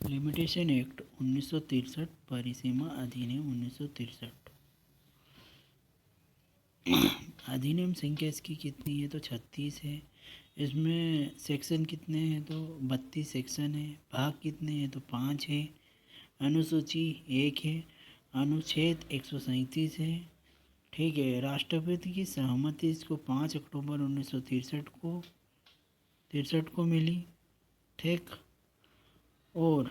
Limitation act 1963 परिसीमा अधिनियम 1963। अधिनियम संख्या इसकी कितनी है तो 36 है। इसमें सेक्शन कितने हैं तो 32 सेक्शन है। भाग कितने हैं तो 5 है। अनुसूची 1 है। अनुच्छेद 137 है। ठीक है। राष्ट्रपति की सहमति इसको 5 अक्टूबर 1963 को मिली। ठीक। और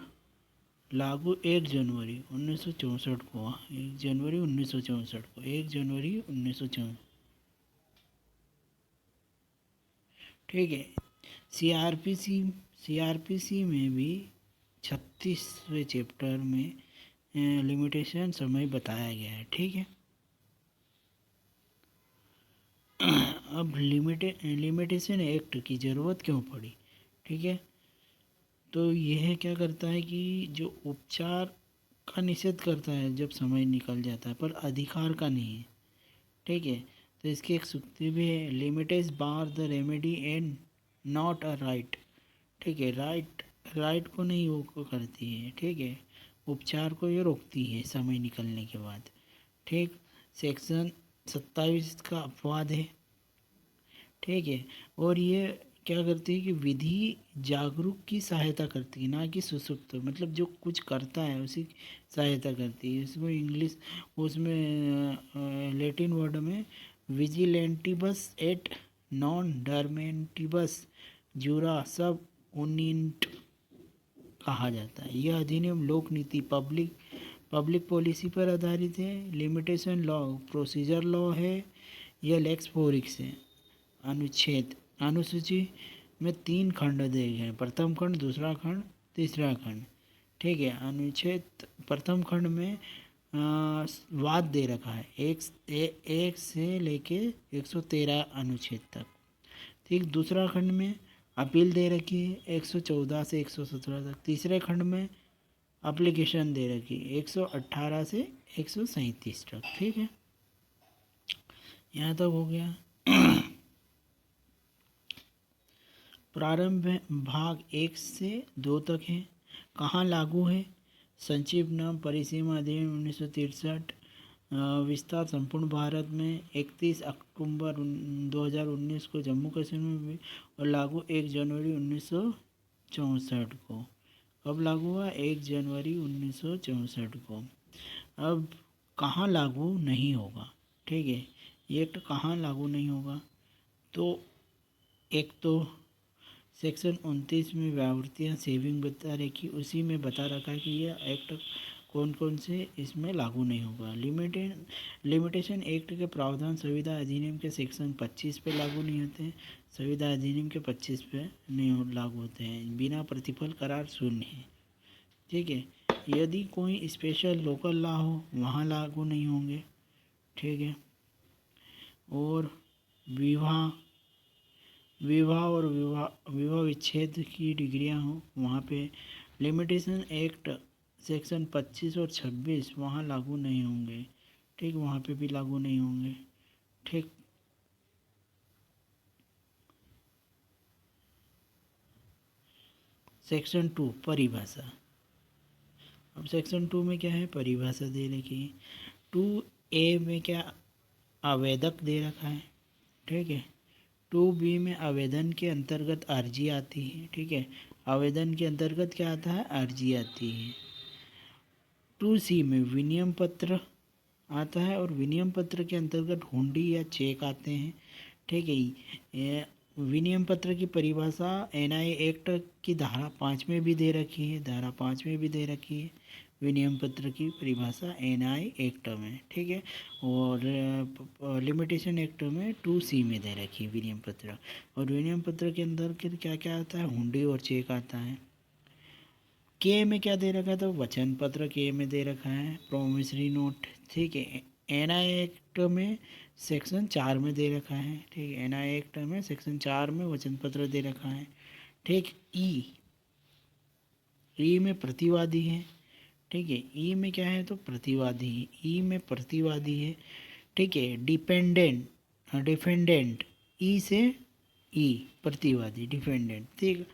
लागू 1 जनवरी 1964 को। 1 जनवरी 1964 को 1 जनवरी 1964। ठीक है। सीआरपीसी में भी 36वें चैप्टर में लिमिटेशन समय बताया गया है। ठीक है। अब लिमिटेशन एक्ट की ज़रूरत क्यों पड़ी। ठीक है। तो यह क्या करता है कि जो उपचार का निषेध करता है जब समय निकल जाता है, पर अधिकार का नहीं है। ठीक है। तो इसकी एक सूक्ति भी है, limitation bar the remedy and not a right. ठीक है। राइट को नहीं वो करती है। ठीक है। उपचार को ये रोकती है समय निकलने के बाद। ठीक। सेक्शन 27 का अपवाद है। ठीक है। और ये क्या करती है कि विधि जागरूक की सहायता करती है, ना कि सुसुप्त, मतलब जो कुछ करता है उसी की सहायता करती है। इसमें इंग्लिश उसमें लैटिन वर्ड में विजिलेंटिबस एट नॉन डरमेंटिबस जूरा सब उनिंट कहा जाता है। यह अधिनियम लोक नीति पब्लिक पॉलिसी पर आधारित है। लिमिटेशन लॉ प्रोसीजर लॉ है। यह लेक्स फोरिक्स है। अनुसूची में 3 खंड दिए गए हैं, प्रथम खंड, दूसरा खंड, तीसरा खंड। ठीक है। अनुच्छेद प्रथम खंड में वाद दे रखा है एक से लेके 113 अनुच्छेद तक। ठीक। दूसरा खंड में अपील दे रखी है 114 से 117 तक। तीसरे खंड में एप्लीकेशन दे रखी है 118 से 137 तक। ठीक है। यहाँ तक हो गया। प्रारंभ भाग 1 से 2 तक है। कहाँ लागू है। संक्षिप्त नाम परिसीमा अधिनियम 1963। विस्तार संपूर्ण भारत में 31 अक्टूबर 2019 को जम्मू कश्मीर में भी, और लागू 1 जनवरी 1964 को। कब लागू हुआ 1 जनवरी 1964 को। अब कहाँ लागू नहीं होगा। ठीक है। ये एक्ट कहाँ लागू नहीं होगा तो एक तो सेक्शन 29 में व्यावृत्तियाँ सेविंग बता रखी, उसी में बता रखा है कि यह एक्ट कौन कौन से इसमें लागू नहीं होगा। लिमिटेशन एक्ट के प्रावधान संविदा अधिनियम के सेक्शन 25 पे लागू नहीं होते हैं। संविदा अधिनियम के 25 पे नहीं लागू होते हैं। बिना प्रतिफल करार शून्य है। ठीक है। यदि कोई स्पेशल लोकल लॉ हो वहाँ लागू नहीं होंगे। ठीक है। और विवाह और विवाह विच्छेद की डिग्रियां हो वहाँ पे लिमिटेशन एक्ट सेक्शन 25 और 26 वहाँ लागू नहीं होंगे। ठीक। वहाँ पे भी लागू नहीं होंगे। ठीक। सेक्शन 2 परिभाषा। अब सेक्शन 2 में क्या है, परिभाषा दे रखी है। 2A में क्या आवेदक दे रखा है। ठीक है। 2B में आवेदन के अंतर्गत अर्जी आती है। ठीक है। आवेदन के अंतर्गत क्या आता है, अर्जी आती है। 2C में विनियम पत्र आता है, और विनियम पत्र के अंतर्गत हुंडी या चेक आते हैं। ठीक है। ये विनियम पत्र की परिभाषा एनआई एक्ट की धारा 5 में भी दे रखी है। धारा 5 में भी दे रखी है विनियम पत्र की परिभाषा एनआई एक्ट में। ठीक है। और लिमिटेशन एक्ट में 2C में दे रखी है विनियम पत्र। और विनियम पत्र के अंदर क्या क्या आता है, हुंडी और चेक आता है। के में क्या दे रखा है तो वचन पत्र के में दे रखा है, प्रोमिसरी नोट। ठीक है। एनआई एक्ट में सेक्शन 4 में दे रखा है। ठीक है। एनआई एक्ट में सेक्शन 4 में वचन पत्र दे रखा है। ठीक। ई में प्रतिवादी है। ठीक है। ई में क्या है तो प्रतिवादी है। ई में प्रतिवादी है। ठीक है। डिफेंडेंट ई से ई प्रतिवादी डिफेंडेंट। ठीक।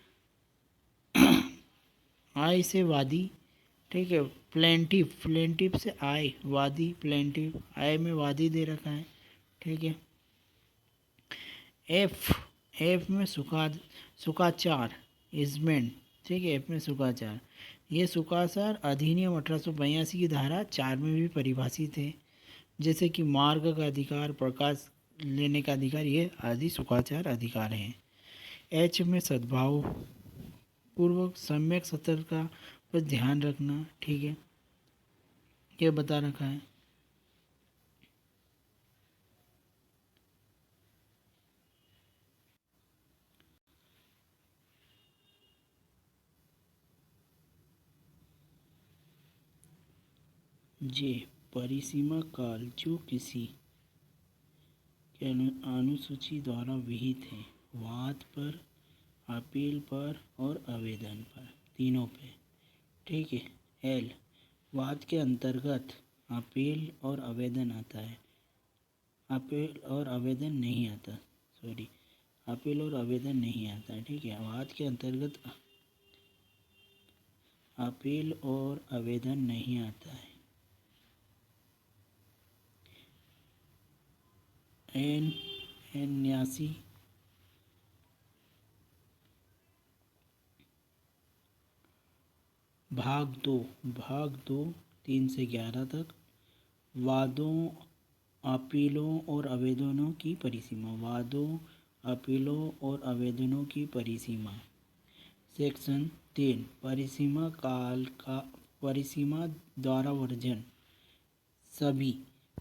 आय से वादी, ठीक है। प्लेंटिव, प्लेंटिव से आय, वादी प्लेंटिव, आय में वादी दे रखा है, ठीक है। एफ, एफ में सुकाचार, इजमेंट, ठीक है। एफ में सुकाचार, ये सुकाचार अधिनियम 1882 की धारा 4 में भी परिभाषित है, जैसे कि मार्ग का अधिकार, प्रकाश लेने का अधिकार, ये आदि सुखाचार अधिकार हैं। एच में सद्भाव पूर्वक सम्यक सतर्कता पर ध्यान रखना, ठीक है, ये बता रखा है। जे परिसीमा काल जो किसी के अनुसूची द्वारा विहित है, वाद पर, अपील पर और आवेदन पर, तीनों पे, ठीक है। एल, वाद के अंतर्गत अपील और आवेदन आता है, अपील और आवेदन नहीं आता, सॉरी, अपील और आवेदन नहीं आता है, ठीक है। वाद के अंतर्गत अपील और आवेदन नहीं आता है। एन, एन 89, भाग दो 3 से 11 तक, वादों, अपीलों और आवेदनों की परिसीमा, वादों, अपीलों और आवेदनों की परिसीमा। सेक्शन 3, परिसीमा काल का, परिसीमा द्वारा वर्जन, सभी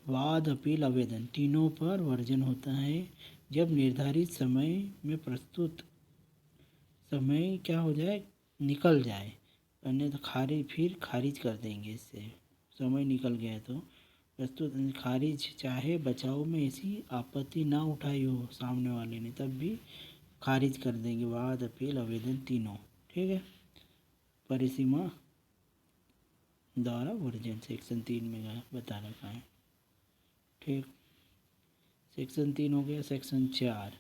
वाद, अपील, आवेदन तीनों पर वर्जन होता है जब निर्धारित समय में प्रस्तुत समय क्या हो जाए, निकल जाए, अन्यथा फिर खारिज कर देंगे। इससे समय निकल गया है तो प्रस्तुत खारिज, चाहे बचाव में ऐसी आपत्ति ना उठाई हो सामने वाले ने, तब भी खारिज कर देंगे, वाद, अपील, आवेदन तीनों, ठीक है। परिसीमा द्वारा वर्जन सेक्शन 3 में बता रखा है, ठीक। सेक्शन 3 हो गया। सेक्शन 4,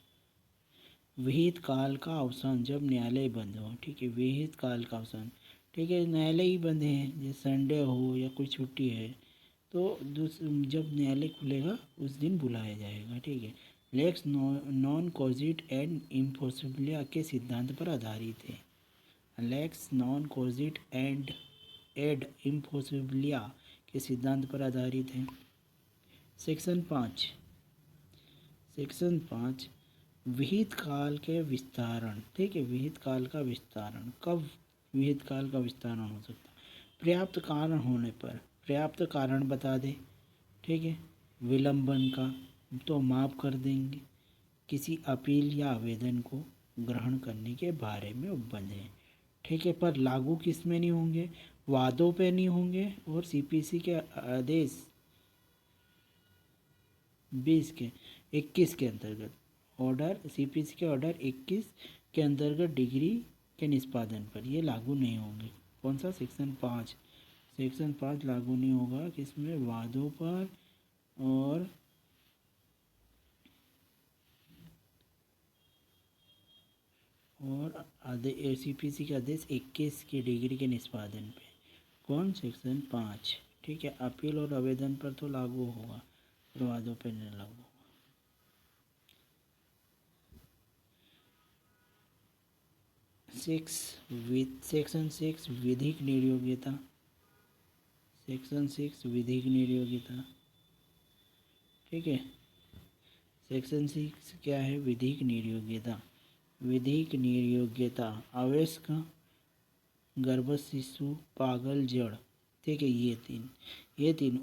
विहित काल का अवसान जब न्यायालय बंद हो, ठीक है। विहित काल का अवसान, ठीक है, न्यायालय ही बंद है, जैसे संडे हो या कोई छुट्टी है तो जब न्यायालय खुलेगा उस दिन बुलाया जाएगा, ठीक है। लेक्स नॉन कॉजिट एंड इम्पॉसिबिलिया के सिद्धांत पर आधारित है। लेक्स नॉन कॉजिट एंड एड इम्पॉसिबिलिया के सिद्धांत पर आधारित है। सेक्शन 5, सेक्शन 5, विहित काल के विस्तारण, ठीक है। विहित काल का विस्तारण, कब विहित काल का विस्तारण हो सकता है, पर्याप्त कारण होने पर, पर्याप्त कारण बता दे, ठीक है। विलंबन का तो माफ़ कर देंगे, किसी अपील या आवेदन को ग्रहण करने के बारे में उपबंध है, ठीक है। पर लागू किस में नहीं होंगे, वादों पे नहीं होंगे और सीपीसी के आदेश 20 के 21 के अंतर्गत, ऑर्डर सीपीसी के ऑर्डर 21 के अंतर्गत डिग्री के निष्पादन पर ये लागू नहीं होंगे। कौन सा, सेक्शन 5, सेक्शन 5 लागू नहीं होगा किसमें, वादों पर और सीपीसी के आदेश 21 की डिग्री के निष्पादन पे। कौन, सेक्शन 5, ठीक है। अपील और आवेदन पर तो लागू होगा, वादों पर नहीं लागू। सेक्शन 6, विधिक निर्योग्यता, सेक्शन 6 विधिक निर्योग्यता, ठीक है। सेक्शन 6 क्या है, विधिक निर्योग्यता। विधिक निर्योग्यता, अवयस्क, गर्भस्थ शिशु, पागल, जड़, ठीक है। ये तीन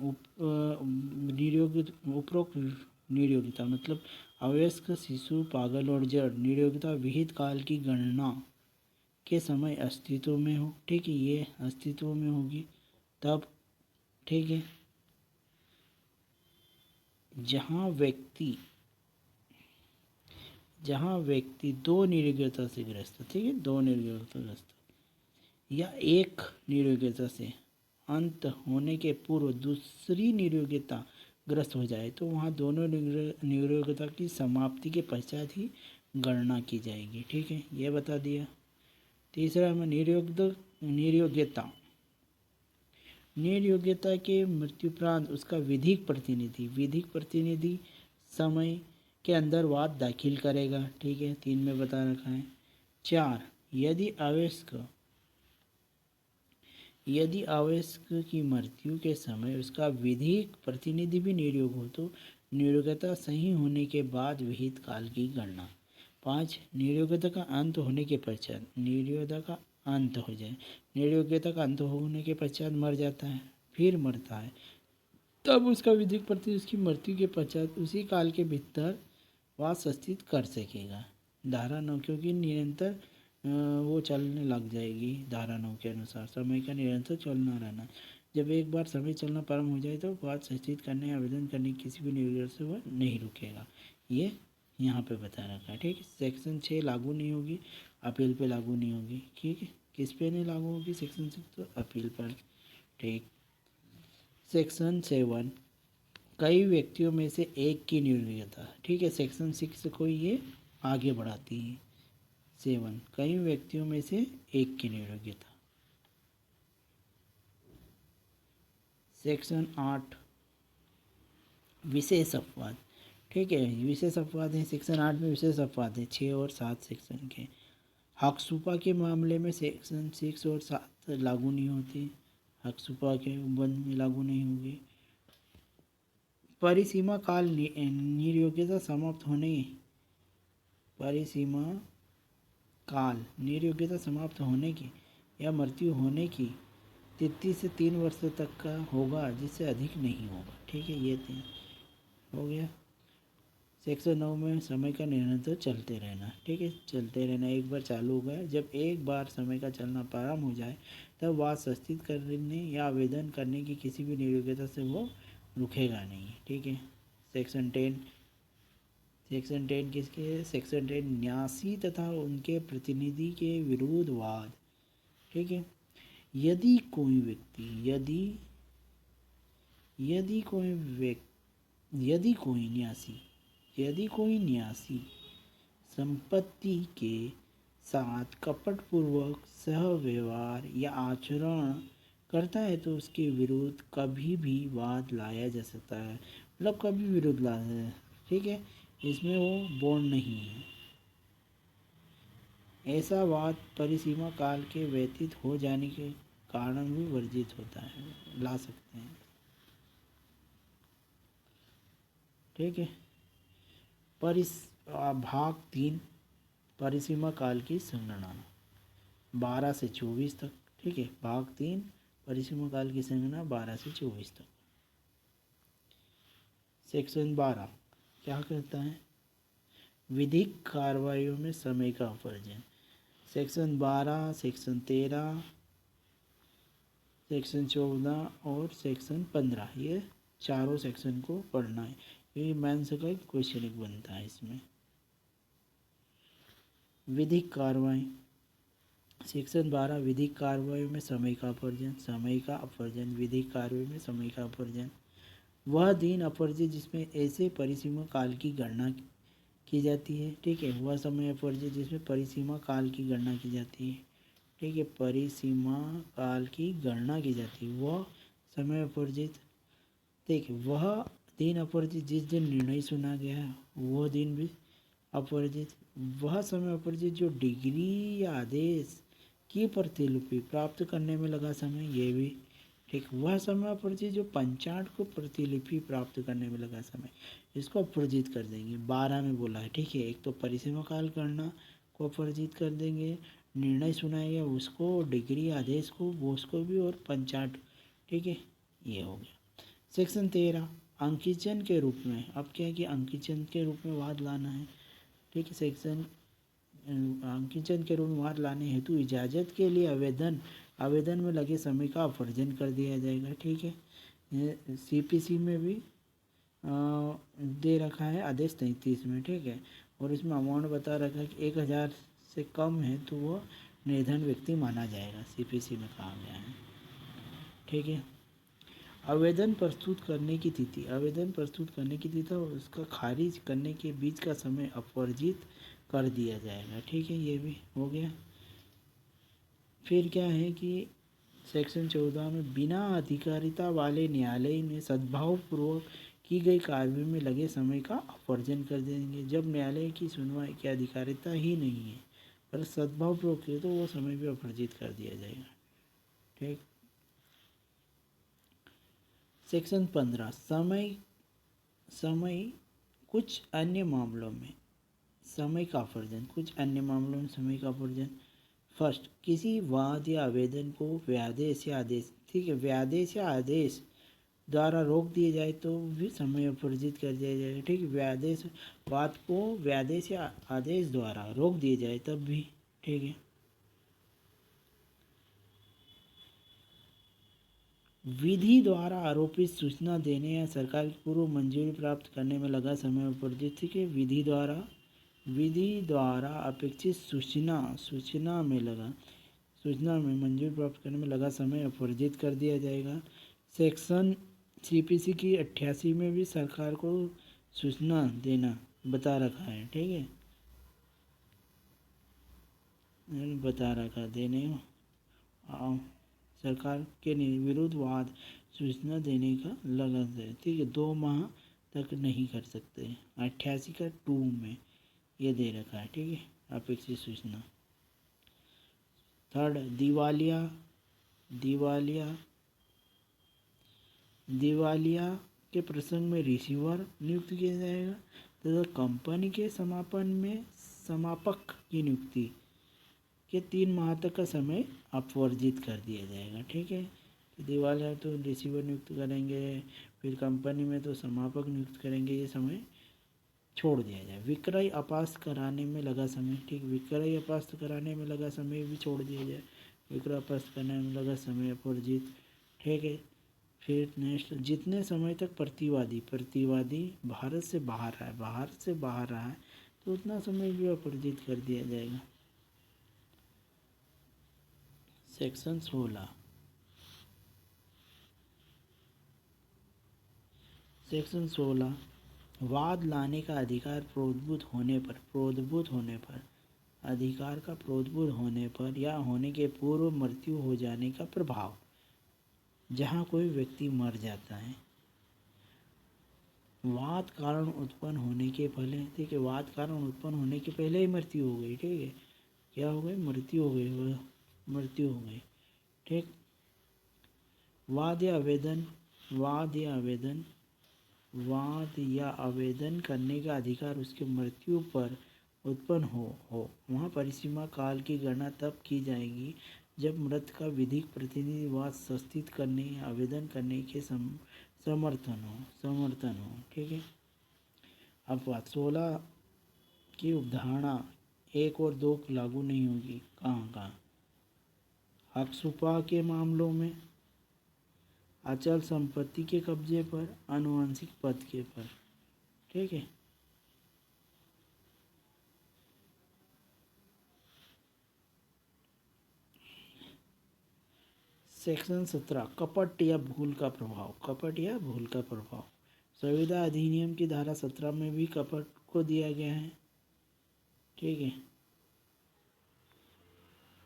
उपरोक्त निर्योग्यता मतलब अवयस्क, शिशु, पागल और जड़ निर्योग्यता विहित काल की गणना के समय अस्तित्व में हो, ठीक है। ये अस्तित्व में होगी तब, ठीक है, जहाँ व्यक्ति दो निर्योग्यता से ग्रस्त, ठीक है, दो निर्योग्यता ग्रस्त या एक निर्योग्यता से अंत होने के पूर्व दूसरी निर्योग्यता ग्रस्त हो जाए तो वहाँ दोनों निर्योग्यता की समाप्ति के पश्चात ही गणना की जाएगी, ठीक है। ये बता दिया। तीसरा में निर्योग्यता, निर्योग्यता के मृत्युपरांत उसका विधिक प्रतिनिधि समय के अंदर वाद दाखिल करेगा। ठीक है, 3 में बता रखा है। 4, यदि अवयस्क की मृत्यु के समय उसका विधिक प्रतिनिधि भी निर्योग हो तो निर्योग्यता सही होने के बाद विहित काल की गणना। 5, निर्योग्यता का अंत होने के पश्चात, निर्योग्यता का अंत हो जाए, निर्योग्यता का अंत होने के पश्चात मर जाता है, फिर मरता है, तब उसका विधिक प्रतिनिधि उसकी मृत्यु के पश्चात उसी काल के भीतर वास स्थित कर सकेगा। धारा 9, क्योंकि निरंतर वो चलने लग जाएगी। धारा 9 के अनुसार समय का निरंतर चलना रहना, जब एक बार समय चलना प्रारंभ हो जाए तो बात सचित करने आवेदन करने की किसी भी निर्णय से वह नहीं रुकेगा। ये यहाँ पे बता रखा है। ठीक है, सेक्शन 6 लागू नहीं होगी, अपील पे लागू नहीं होगी। ठीक है, किस पे नहीं लागू होगी सेक्शन 6? तो अपील पर। ठीक, सेक्शन 7 कई व्यक्तियों में से एक की निर्योग्यता। ठीक है, सेक्शन 6 को ये आगे बढ़ाती है। 7 कई व्यक्तियों में से एक की निर्योग्यता। सेक्शन 8 विशेष अपवाद। ठीक है, विशेष अपवाद है सेक्शन 8 में, विशेष अपवाद है 6 और 7 सेक्शन के। हकसुपा के मामले में सेक्शन 6 और 7 लागू नहीं होते, हकसुपा के बंद में लागू नहीं होंगे। परिसीमा काल निर्योग्यता समाप्त होने, परिसीमा काल निर्योग्यता समाप्त होने की या मृत्यु होने की तिथि से 3 वर्ष तक का होगा, जिससे अधिक नहीं होगा। ठीक है, ये 3 हो गया। सेक्शन 9 में समय का निरंतर चलते रहना। ठीक है, चलते रहना एक बार चालू हो गया, जब एक बार समय का चलना प्रारंभ हो जाए तब वाद सस्तित करने या आवेदन करने की किसी भी निर्योग्यता से वो रुकेगा नहीं। ठीक है, सेक्शन 10 किसके है? सेक्शन 10 न्यासी तथा उनके प्रतिनिधि के विरुद्ध वाद। ठीक है, यदि कोई व्यक्ति यदि कोई न्यासी संपत्ति के साथ कपटपूर्वक सहव्यवहार या आचरण करता है तो उसके विरुद्ध कभी भी वाद लाया जा सकता है, मतलब कभी विरोध ला सकता है। ठीक है, इसमें वो बॉन्ड नहीं है। ऐसा वाद परिसीमा काल के व्यतीत हो जाने के कारण भी वर्जित होता है, ला सकते हैं। ठीक है, भाग 3 परिसीमा काल की संगणना 12 से 24 तक। ठीक है, भाग 3 परिसीमा काल की संगणना 12 से 24 तक। सेक्शन 12 क्या कहता है? विधिक कार्रवाइयों में समय का अपवर्जन। सेक्शन 12, सेक्शन 13, सेक्शन 14 और सेक्शन 15, ये चारों सेक्शन को पढ़ना है। ये मेंस का एक क्वेश्चन बनता है इसमें। विधिक कार्रवाई, सेक्शन 12 विधिक कार्रवाई में समय का अपवर्जन। विधिक कार्रवाई में समय का अपवर्जन वह दिन अपवर्जित जिसमें ऐसे परिसीमा काल की गणना की जाती है। ठीक है, वह समय अपवर्जित जिसमें परिसीमा काल की गणना की जाती है। ठीक है, परिसीमा काल की गणना की जाती है, वह समय अपवर्जित। ठीक है, वह दिन अपवर्जित जिस दिन निर्णय सुना गया है, वह दिन भी अपवर्जित। वह समय अपवर्जित जो डिग्री या आदेश की प्रतिलिपि प्राप्त करने में लगा समय, ये भी। ठीक, वह समय अपवर्जित जो पंचाट को प्रतिलिपि प्राप्त करने में लगा समय, इसको अपवर्जित कर देंगे। 12 में बोला है। ठीक है, एक तो परिसीमा काल गणना को अपवर्जित कर देंगे, निर्णय सुनाएगा उसको, डिग्री आदेश को वो उसको भी, और पंचाट। ठीक है, ये हो गया। सेक्शन 13 अंकिचन के रूप में, अब क्या है कि अंकिचन के रूप में वाद लाना है। ठीक है, सेक्शन अंकिचन के रूप में वाद लाने हेतु इजाज़त के लिए आवेदन में लगे समय का अपवर्जन कर दिया जाएगा। ठीक है, CPC में भी दे रखा है आदेश 33 में। ठीक है, और इसमें अमाउंट बता रखा है कि 1000 से कम है तो वो निर्धन व्यक्ति माना जाएगा, CPC में कहा गया है। ठीक है, आवेदन प्रस्तुत करने की तिथि और उसका खारिज करने के बीच का समय अपवर्जित कर दिया जाएगा। ठीक है, ये भी हो गया। फिर क्या है कि सेक्शन 14 में बिना अधिकारिता वाले न्यायालय में सद्भावपूर्वक की गई कार्रवाई में लगे समय का अपवर्जन कर देंगे। जब न्यायालय की सुनवाई की अधिकारिता ही नहीं है पर सद्भावपूर्वक है तो वो समय भी अपवर्जित कर दिया जाएगा। ठीक। सेक्शन 15 समय समय कुछ अन्य मामलों में समय का अपवर्जन। कुछ अन्य मामलों में समय का अपवर्जन। फर्स्ट, किसी वाद या आवेदन को व्यादेश या आदेश, ठीक है, व्यादेश या आदेश द्वारा रोक दिया जाए तो भी समय अपवर्जित कर दिया जाएगा। ठीक है, व्यादेश वाद को व्यादेश या आदेश द्वारा रोक दिया जाए तब भी। ठीक है। विधि द्वारा आरोपित सूचना देने या सरकार की पूर्व मंजूरी प्राप्त करने में लगा समय अपवर्जित। ठीक है, विधि द्वारा अपेक्षित सूचना में मंजूरी प्राप्त करने में लगा समय अपवर्जित कर दिया जाएगा। सेक्शन सीपीसी की 88 में भी सरकार को सूचना देना बता रखा है। ठीक है, बता रखा देने सरकार के विरुद्ध वाद सूचना देने का लगन है। ठीक है, 2 माह तक नहीं कर सकते। 88 का 2 में ये दे रखा है। ठीक है, अपेक्षित सूचना। थर्ड, दिवालिया के प्रसंग में रिसीवर नियुक्त किया जाएगा तथा कंपनी के समापन में समापक की नियुक्ति के 3 माह तक का समय अपवर्जित कर दिया जाएगा। ठीक है, दिवालिया तो रिसीवर नियुक्त करेंगे, फिर कंपनी में तो समापक नियुक्त करेंगे, ये समय छोड़ दिया जाए। विक्रय अपास्त कराने में लगा समय। ठीक, विक्रय अपास्त कराने में लगा समय भी छोड़ दिया जाए। विक्रय अपास्त करने में लगा समय अपवर्जित। ठीक है, फिर नेक्स्ट, जितने समय तक प्रतिवादी भारत से बाहर रहा है तो उतना समय भी अपवर्जित कर दिया जाएगा। सेक्शन 16 वाद लाने का अधिकार प्रोद्भूत होने पर अधिकार का प्रोद्भूत होने पर या होने के पूर्व मृत्यु हो जाने का प्रभाव। जहाँ कोई व्यक्ति मर जाता है, वाद कारण उत्पन्न होने के पहले, ठीक है, वाद कारण उत्पन्न होने के पहले ही मृत्यु हो गई। ठीक है, क्या हो गई? मृत्यु हो गई। ठीक, वाद या आवेदन करने का अधिकार उसके मृत्यु पर उत्पन्न हो वहाँ परिसीमा काल की गणना तब की जाएगी जब मृत का विधिक प्रतिनिधि वाद संस्थित करने या आवेदन करने के समर्थन हो। ठीक है, अपवाद 16 की अवधारणा 1 और 2 लागू नहीं होगी। कहाँ? हकसुपा के मामलों में, अचल संपत्ति के कब्जे पर, आनुवंशिक पद के पर। ठीक है, सेक्शन 17 कपट या भूल का प्रभाव। संविदा अधिनियम की धारा 17 में भी कपट को दिया गया है। ठीक है,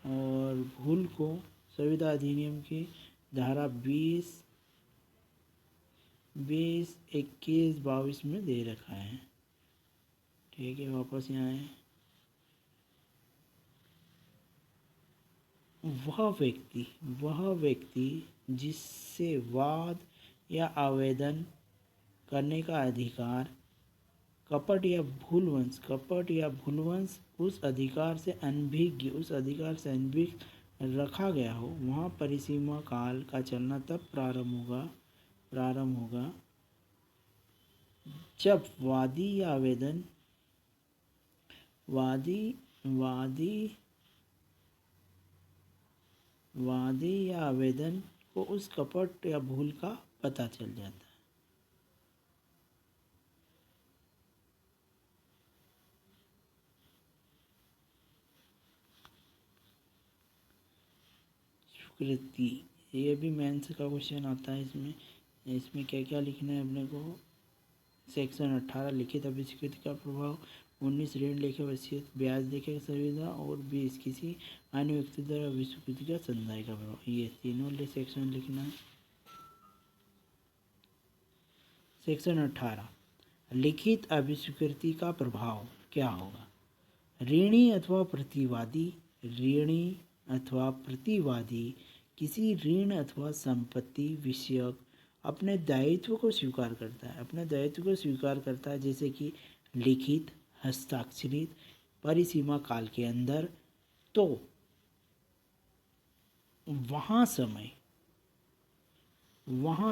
और भूल को संविदा अधिनियम की धारा 20, 21, 22 में दे रखा है। ठीक है, वापस यहाँ आए। वह व्यक्ति जिससे वाद या आवेदन करने का अधिकार कपट या भूलवंश उस अधिकार से अनभिज्ञ रखा गया हो, वहाँ परिसीमा काल का चलना तब प्रारंभ होगा जब वादी या आवेदन को उस कपट या भूल का पता चल जाता है। स्वीकृति, ये भी मेंस का क्वेश्चन आता है। इसमें क्या क्या लिखना है अपने को। सेक्शन 18 लिखित अभिस्वीकृति का प्रभाव। 19 ऋण लेखे वसीयत ब्याज लेखे संविदा और 20 किसी अन्य व्यक्ति द्वारा अभिस्वीकृति का संदाय का प्रभाव। ये तीनों सेक्शन लिखना है। सेक्शन 18 लिखित अभिस्वीकृति का प्रभाव क्या होगा। ऋणी अथवा प्रतिवादी किसी ऋण अथवा संपत्ति विषयक अपने दायित्व को स्वीकार करता है जैसे कि लिखित हस्ताक्षरित परिसीमा काल के अंदर, तो वहाँ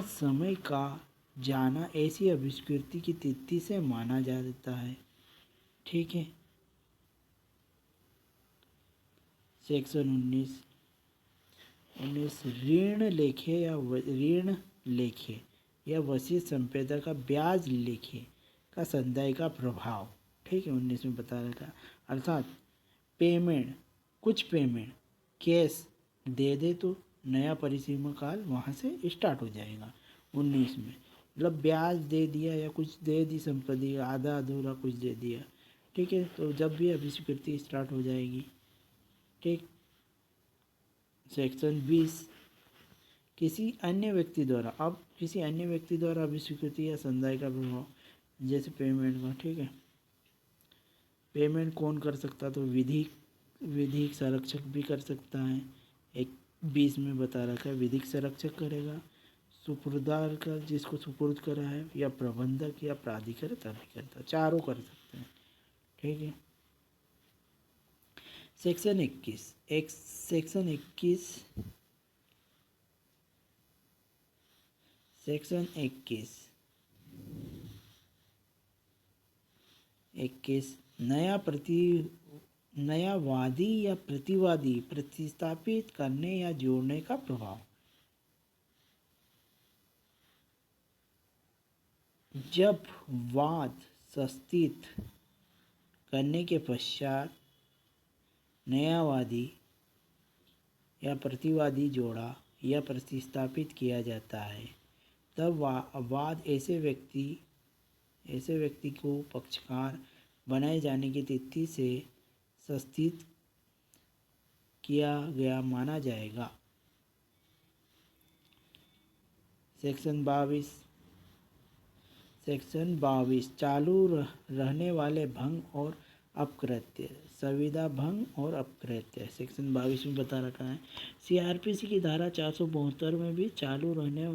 समय का जाना ऐसी अभिस्वीकृति की तिथि से माना जाता है। ठीक है। सेक्शन 19 ऋण लेखे या वसीयत संपेदा का ब्याज लेखे का संदाय का प्रभाव। ठीक है, 19 में बता रखा। अर्थात कुछ पेमेंट कैश दे दे तो नया परिसीमा काल वहाँ से स्टार्ट हो जाएगा। 19 में मतलब ब्याज दे दिया या कुछ दे दी संपत्ति, आधा अधूरा कुछ दे दिया, ठीक है, तो जब भी अभिस्वीकृति स्टार्ट हो जाएगी। ठीक। सेक्शन 20 किसी अन्य व्यक्ति द्वारा अभिस्वीकृति या संदाय का प्रभाव, जैसे पेमेंट का। ठीक है, पेमेंट कौन कर सकता, तो विधिक संरक्षक भी कर सकता है। 20 में बता रखा है विधिक संरक्षक करेगा, सुपुर्दार का जिसको सुपुर्द करा है, या प्रबंधक या प्राधिकृत अभिकर्ता, चारों कर सकते हैं। ठीक है। सेक्शन 21 नया वादी या प्रतिवादी प्रतिस्थापित करने या जोड़ने का प्रभाव। जब वाद सस्थित करने के पश्चात नया वादी या प्रतिवादी जोड़ा या प्रतिस्थापित किया जाता है, तब वाद ऐसे व्यक्ति को पक्षकार बनाए जाने की तिथि से सस्थित किया गया माना जाएगा। सेक्शन 22 चालू रहने वाले भंग और अपकृत्य, संविदा भंग और अपकृत्य। सेक्शन 22 में बता रखा है। सीआरपीसी की धारा 472 में भी चालू रहने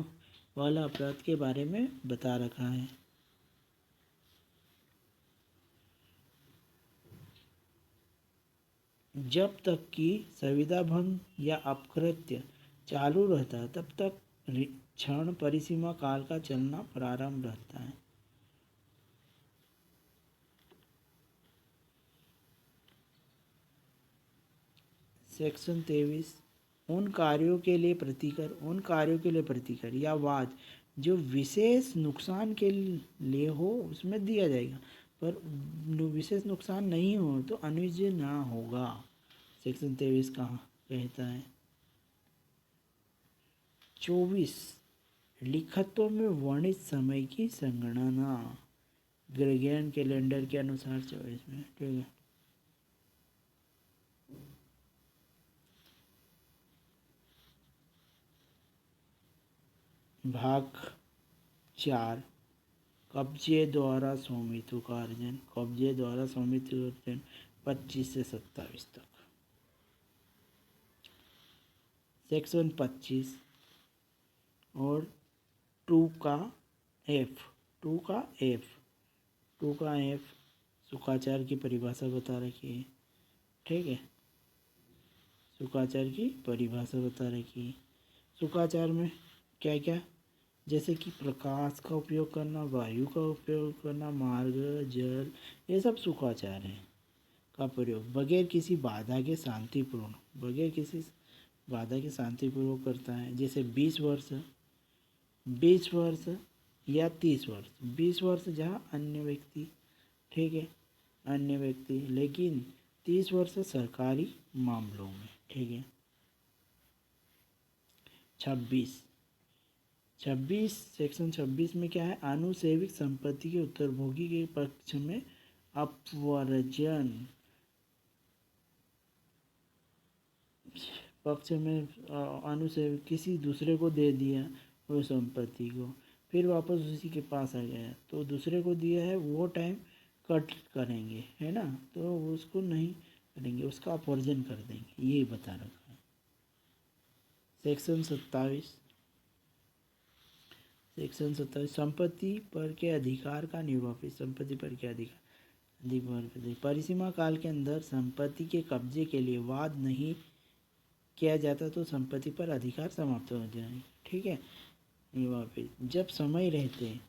वाला अपराध के बारे में बता रखा है। जब तक कि संविदा भंग या अपकृत्य चालू रहता है, तब तक क्षण परिसीमा काल का चलना प्रारंभ रहता है। सेक्शन 23 उन कार्यों के लिए प्रतिकर या वाद जो विशेष नुकसान के लिए हो उसमें दिया जाएगा, पर विशेष नुकसान नहीं हो तो अनुज्ञेय ना होगा। सेक्शन 23 कहाँ कहता है। 24 लिखतों में वर्णित समय की संगणना, ग्रेगोरियन कैलेंडर के अनुसार 24 में। ठीक है। भाग 4 कब्जे द्वारा स्वामित्व का अर्जन। 25 से 27 तक। सेक्शन 25 और 2 का एफ सुखाचार की परिभाषा बता रखी है। ठीक है, सुखाचार की परिभाषा बता रखी है। सुखाचार में क्या क्या, जैसे कि प्रकाश का उपयोग करना, वायु का उपयोग करना, मार्ग, जल, ये सब सुखाचार है का प्रयोग बगैर किसी बाधा के शांतिपूर्वक करता है। जैसे 20 वर्ष या 30 वर्ष। 20 वर्ष जहाँ अन्य व्यक्ति, ठीक है, अन्य व्यक्ति, लेकिन 30 वर्ष सरकारी मामलों में। ठीक है। 26 सेक्शन 26 में क्या है, आनुसेविक संपत्ति के उत्तरभोगी के पक्ष में अपवर्जन पक्ष में अनुसेव किसी दूसरे को दे दिया वो संपत्ति को, फिर वापस उसी के पास आ गया, तो दूसरे को दिया है वो टाइम कट करेंगे, है ना, तो उसको नहीं करेंगे, उसका अपवर्जन कर देंगे, ये बता रखा है। सेक्शन 27 संपत्ति पर के अधिकार का निर्वापित। संपत्ति पर के अधिकार परिसीमा काल के अंदर संपत्ति के कब्जे के लिए वाद नहीं किया जाता तो संपत्ति पर अधिकार समाप्त हो जाएंगे, ठीक है। निर्वापित जब समय रहते,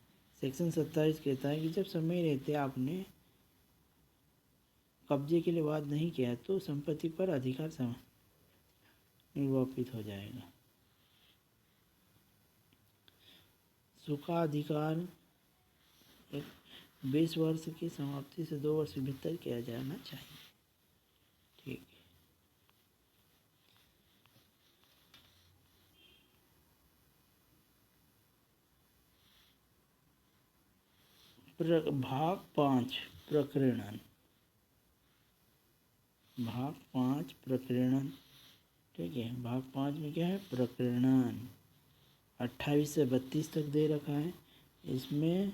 सेक्शन 27 कहता है कि जब समय रहते आपने कब्जे के लिए वाद नहीं किया तो संपत्ति पर अधिकार निर्वापित हो जाएगा। सुखाधिकार 20 वर्ष की समाप्ति से 2 वर्ष के भीतर किया जाना चाहिए, ठीक है। भाग 5 प्रकरणन। भाग 5 प्रकरणन, ठीक है। भाग 5 में क्या है, प्रकरणन 28 से 32 तक दे रखा है। इसमें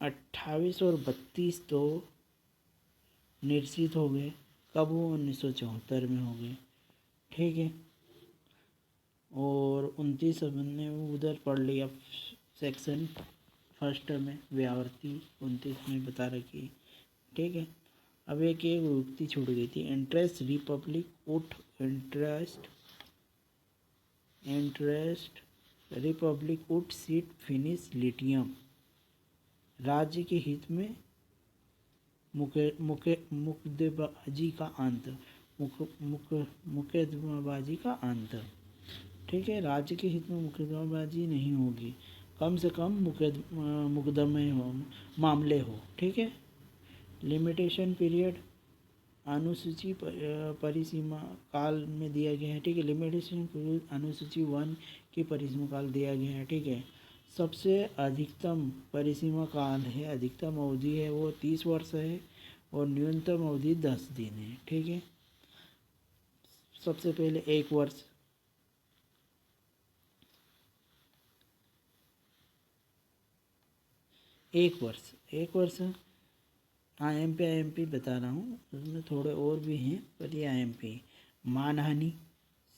28 और 32 तो निश्चित हो गए, कब वो 1974 में हो गए, ठीक है। और 29 हमने उधर पढ़ लिया सेक्शन फर्स्ट में, व्यावर्ती 29 में बता रखी, ठीक है। अब एक युक्ति छूट गई थी, इंटरेस्ट रिपब्लिक वुड सीट फिनिश लिटियम। राज्य के हित में मुकदमेबाजी का अंत, मुकदमेबाजी का अंत, ठीक है। राज्य के हित में मुकदमेबाजी नहीं होगी, कम से कम मुकदमे हो, मामले हो, ठीक है। लिमिटेशन पीरियड अनुसूची परिसीमा काल में दिया गया है, ठीक है। लिमिटेशन पीरियड अनुसूची 1 की परिसीमा काल दिया गया है, ठीक है। सबसे अधिकतम परिसीमा काल है, अधिकतम अवधि है वो 30 वर्ष है और न्यूनतम अवधि 10 दिन है, ठीक है। सबसे पहले 1 वर्ष, एक वर्ष IMP बता रहा हूँ, उसमें थोड़े और भी हैं पर ये IMP। मानहानि,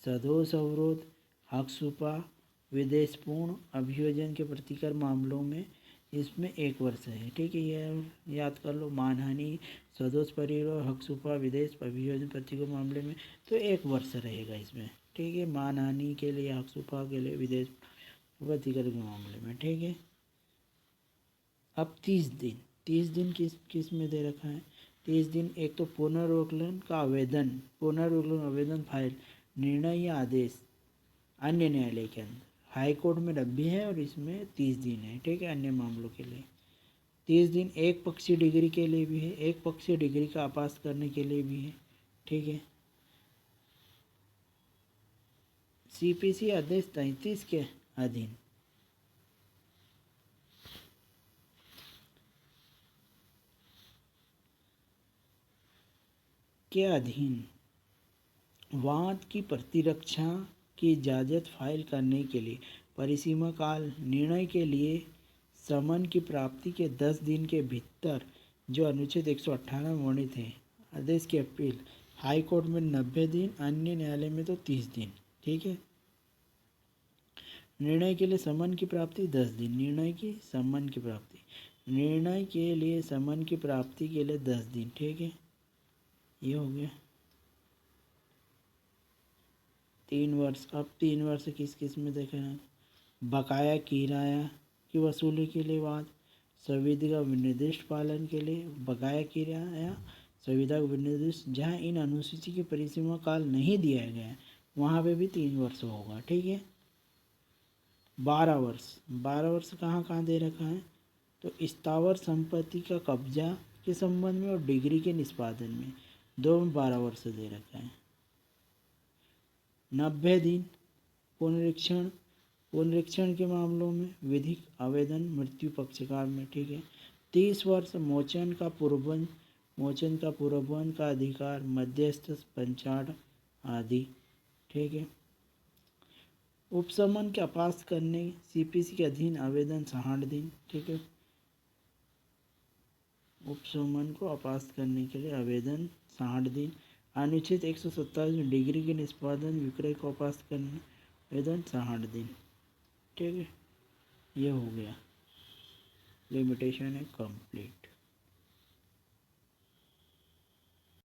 सदोष अवरोध, हक छुपा, विदेशपूर्ण अभियोजन के प्रतिकर मामलों में इसमें 1 वर्ष है, ठीक है। ये याद कर लो, मानहानि, सदोष परिरोध, हक छुपा, विदेश अभियोजन प्रतिकर मामले में तो 1 वर्ष रहेगा इसमें, ठीक है। मानहानि के लिए, हक छुपा के लिए, विदेश प्रतिकर के मामले में, ठीक है। अब 30 दिन किस में दे रखा है, 30 दिन। एक तो पुनर्विकलन आवेदन फाइल, निर्णय या आदेश अन्य न्यायालय के अंदर, हाई कोर्ट में 90 है और इसमें 30 दिन है, ठीक है। अन्य मामलों के लिए 30 दिन, एक पक्षीय डिग्री के लिए भी है, एक पक्षीय डिग्री का आपास करने के लिए भी है, ठीक है। CPC आदेश 33 के अधीन वाद की प्रतिरक्षा की इजाज़त फाइल करने के लिए परिसीमा काल, निर्णय के लिए समन की प्राप्ति के 10 दिन के भीतर जो अनुच्छेद 118 में वर्णित है। आदेश की अपील हाई कोर्ट में 90 दिन, अन्य न्यायालय में तो 30 दिन, ठीक है। निर्णय के लिए समन की प्राप्ति 10 दिन, निर्णय के लिए समन की प्राप्ति के लिए 10 दिन, ठीक है। ये हो गया 3 वर्ष। अब 3 वर्ष किस में देखा है, बकाया किराया की वसूली के लिए वाद, संविदा विनिर्दिष्ट पालन के लिए बकाया किराया, संविदा विनिर्दिष्ट, जहाँ इन अनुसूची की परिसीमा काल नहीं दिया गया है वहाँ पे भी 3 वर्ष होगा, ठीक है। 12 वर्ष कहाँ दे रखा है, तो स्थावर संपत्ति का कब्जा के संबंध में और डिग्री के निष्पादन में, 2 में 12 वर्ष दे रखा है। 90 दिन पुनरीक्षण पुनरीक्षण के मामलों में विधिक आवेदन मृत्यु पक्षकार में, ठीक है। 30 वर्ष मोचन का पूर्वबंध का अधिकार, मध्यस्थ पंचाट आदि, ठीक है। उपशमन के अपास्त करने सीपीसी के अधीन आवेदन 60 दिन, ठीक है। उपशमन को अपास्त करने के लिए आवेदन 60 दिन। अनुच्छेद 127 डिग्री के निष्पादन विक्रय को अपास्त करने आवेदन 60 दिन, ठीक है। ये हो गया, लिमिटेशन है कंप्लीट।